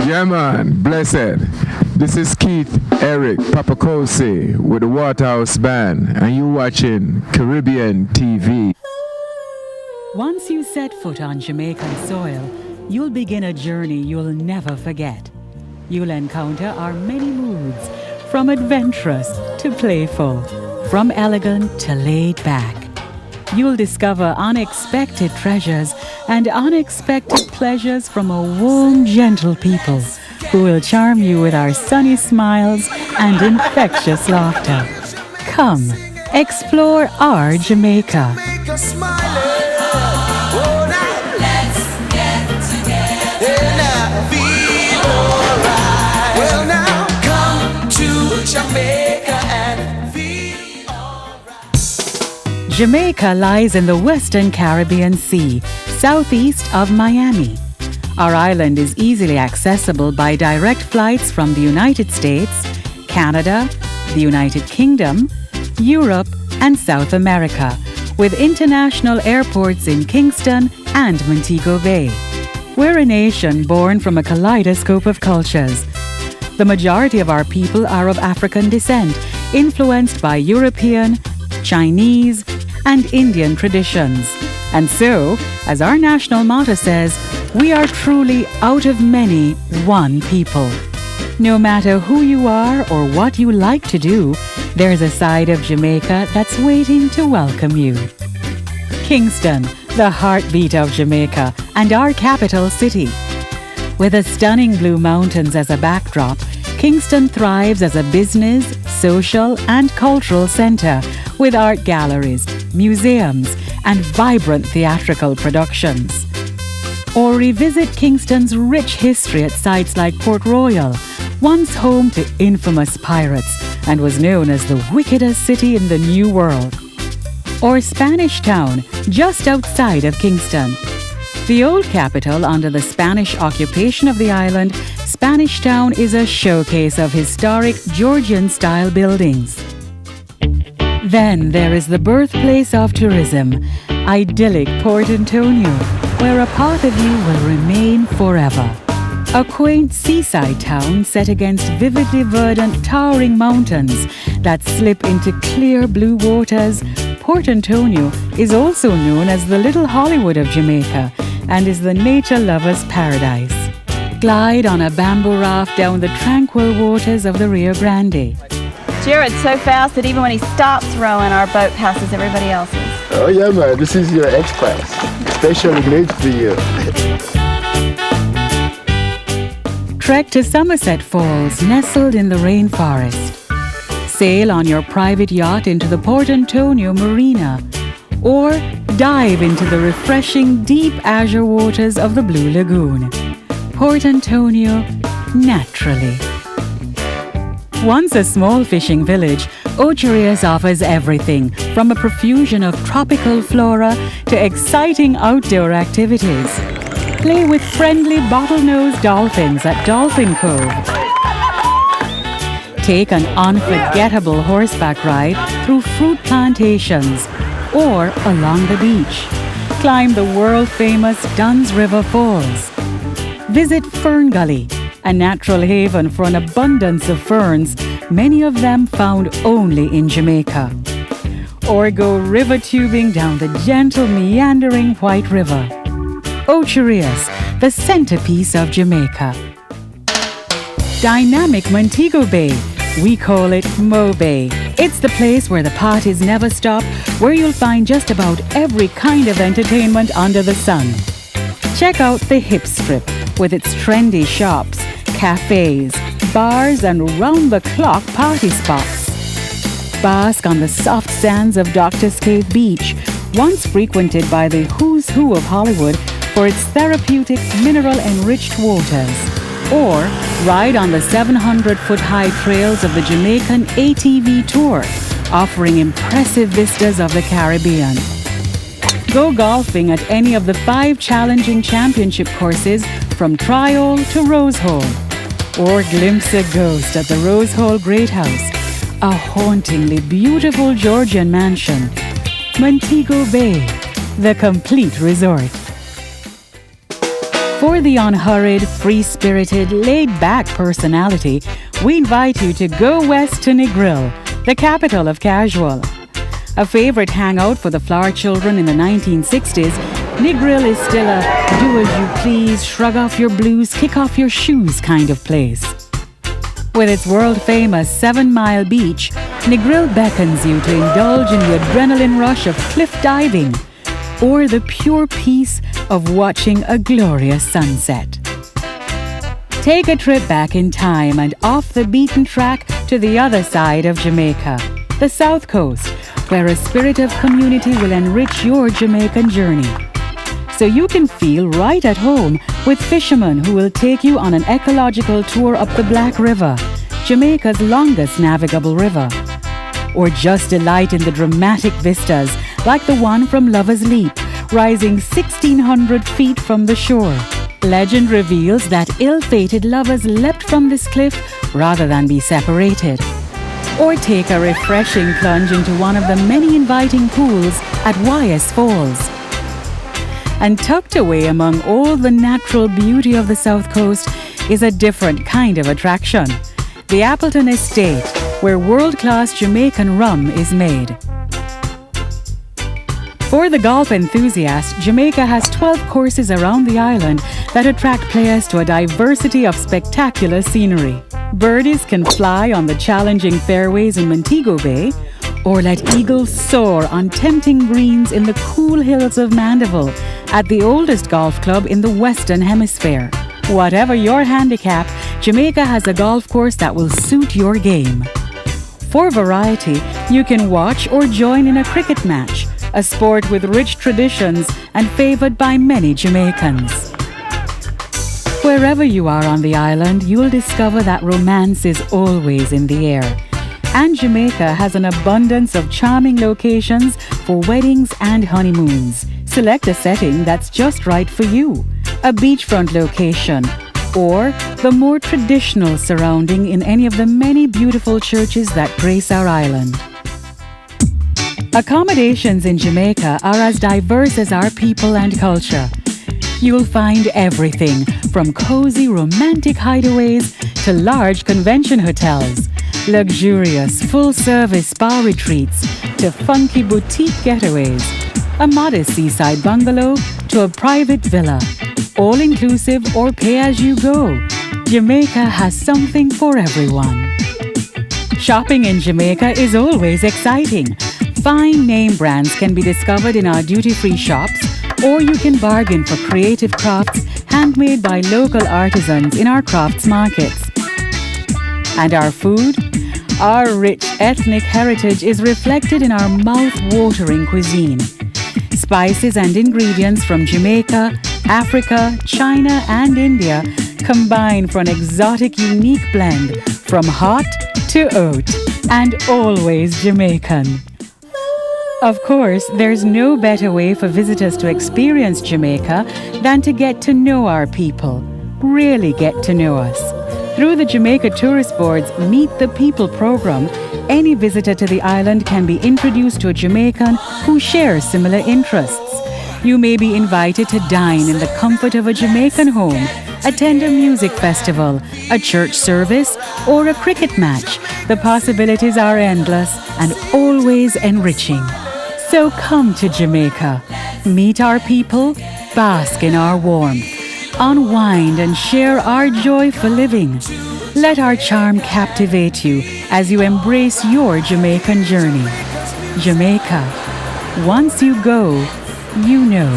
Yeah, man, blessed. This is Keith Eric Papakosi with the Waterhouse Band, and you watching Caribbean TV. Once you set foot on Jamaican soil, you'll begin a journey you'll never forget. You'll encounter our many moods, from adventurous to playful, from elegant to laid back. You'll discover unexpected treasures and unexpected pleasures from a warm, gentle people who will charm you with our sunny smiles and infectious laughter. Come, explore our Jamaica. Jamaica lies in the Western Caribbean Sea, southeast of Miami. Our island is easily accessible by direct flights from the United States, Canada, the United Kingdom, Europe, and South America, with international airports in Kingston and Montego Bay. We're a nation born from a kaleidoscope of cultures. The majority of our people are of African descent, influenced by European, Chinese, and Indian traditions. And so, as our national motto says, we are truly out of many, one people. No matter who you are or what you like to do, there's a side of Jamaica that's waiting to welcome you. Kingston, the heartbeat of Jamaica and our capital city. With the stunning blue mountains as a backdrop, Kingston thrives as a business, social, and cultural center with art galleries, museums, and vibrant theatrical productions. Or revisit Kingston's rich history at sites like Port Royal, once home to infamous pirates and was known as the wickedest city in the New World. Or Spanish Town, just outside of Kingston. The old capital under the Spanish occupation of the island, Spanish Town is a showcase of historic Georgian-style buildings. Then there is the birthplace of tourism, idyllic Port Antonio, where a part of you will remain forever. A quaint seaside town set against vividly verdant towering mountains that slip into clear blue waters, Port Antonio is also known as the Little Hollywood of Jamaica and is the nature lover's paradise. Glide on a bamboo raft down the tranquil waters of the Rio Grande. Jared's so fast that even when he stops rowing, our boat passes everybody else's. Oh yeah, man, this is your X-Class. Specially made for you. Trek to Somerset Falls, nestled in the rainforest. Sail on your private yacht into the Port Antonio Marina. Or dive into the refreshing deep azure waters of the Blue Lagoon. Port Antonio, naturally. Once a small fishing village, Ocherius offers everything from a profusion of tropical flora to exciting outdoor activities. Play with friendly bottlenose dolphins at Dolphin Cove. Take an unforgettable horseback ride through fruit plantations or along the beach. Climb the world-famous Dunn's River Falls. Visit Fern Gully, a natural haven for an abundance of ferns, many of them found only in Jamaica. Or go river tubing down the gentle meandering White River. Ocherius, the centerpiece of Jamaica. Dynamic Montego Bay, we call it Mo Bay. It's the place where the parties never stop, where you'll find just about every kind of entertainment under the sun. Check out the Hip Strip with its trendy shops, cafes, bars, and round-the-clock party spots. Bask on the soft sands of Doctor's Cave Beach, once frequented by the who's who of Hollywood for its therapeutic, mineral-enriched waters. Or ride on the 700-foot-high trails of the Jamaican ATV Tour, offering impressive vistas of the Caribbean. Go golfing at any of the 5 challenging championship courses from Tri-Hole to Rose Hole. Or glimpse a ghost at the Rose Hole Great House, a hauntingly beautiful Georgian mansion. Montego Bay, the complete resort. For the unhurried, free-spirited, laid-back personality, we invite you to go west to Negril, the capital of casual. A favorite hangout for the flower children in the 1960s, Negril is still a do-as-you-please, shrug-off your blues, kick-off your shoes kind of place. With its world-famous 7-mile beach, Negril beckons you to indulge in the adrenaline rush of cliff diving or the pure peace of watching a glorious sunset. Take a trip back in time and off the beaten track to the other side of Jamaica, the South Coast, where a spirit of community will enrich your Jamaican journey. So you can feel right at home with fishermen who will take you on an ecological tour up the Black River, Jamaica's longest navigable river. Or just delight in the dramatic vistas like the one from Lover's Leap, rising 1,600 feet from the shore. Legend reveals that ill-fated lovers leapt from this cliff rather than be separated. Or take a refreshing plunge into one of the many inviting pools at Wyas Falls. And tucked away among all the natural beauty of the South Coast is a different kind of attraction, the Appleton Estate, where world-class Jamaican rum is made. For the golf enthusiast, Jamaica has 12 courses around the island that attract players to a diversity of spectacular scenery. Birdies can fly on the challenging fairways in Montego Bay, or let eagles soar on tempting greens in the cool hills of Mandeville, at the oldest golf club in the Western Hemisphere. Whatever your handicap, Jamaica has a golf course that will suit your game. For variety, you can watch or join in a cricket match, a sport with rich traditions and favored by many Jamaicans. Wherever you are on the island, you'll discover that romance is always in the air. And Jamaica has an abundance of charming locations for weddings and honeymoons. Select a setting that's just right for you, a beachfront location, or the more traditional surrounding in any of the many beautiful churches that grace our island. Accommodations in Jamaica are as diverse as our people and culture. You'll find everything from cozy romantic hideaways to large convention hotels, luxurious full-service spa retreats to funky boutique getaways, a modest seaside bungalow to a private villa, all-inclusive or pay-as-you-go. Jamaica has something for everyone. Shopping in Jamaica is always exciting. Fine name brands can be discovered in our duty-free shops, or you can bargain for creative crafts handmade by local artisans in our crafts markets. And our food? Our rich ethnic heritage is reflected in our mouth-watering cuisine. Spices and ingredients from Jamaica, Africa, China, and India combine for an exotic, unique blend from hot to oat, and always Jamaican. Of course, there's no better way for visitors to experience Jamaica than to get to know our people, really get to know us. Through the Jamaica Tourist Board's Meet the People program, any visitor to the island can be introduced to a Jamaican who shares similar interests. You may be invited to dine in the comfort of a Jamaican home, attend a music festival, a church service, or a cricket match. The possibilities are endless and always enriching. So come to Jamaica, meet our people, bask in our warmth, unwind and share our joy for living. Let our charm captivate you as you embrace your Jamaican journey. Jamaica, once you go, you know.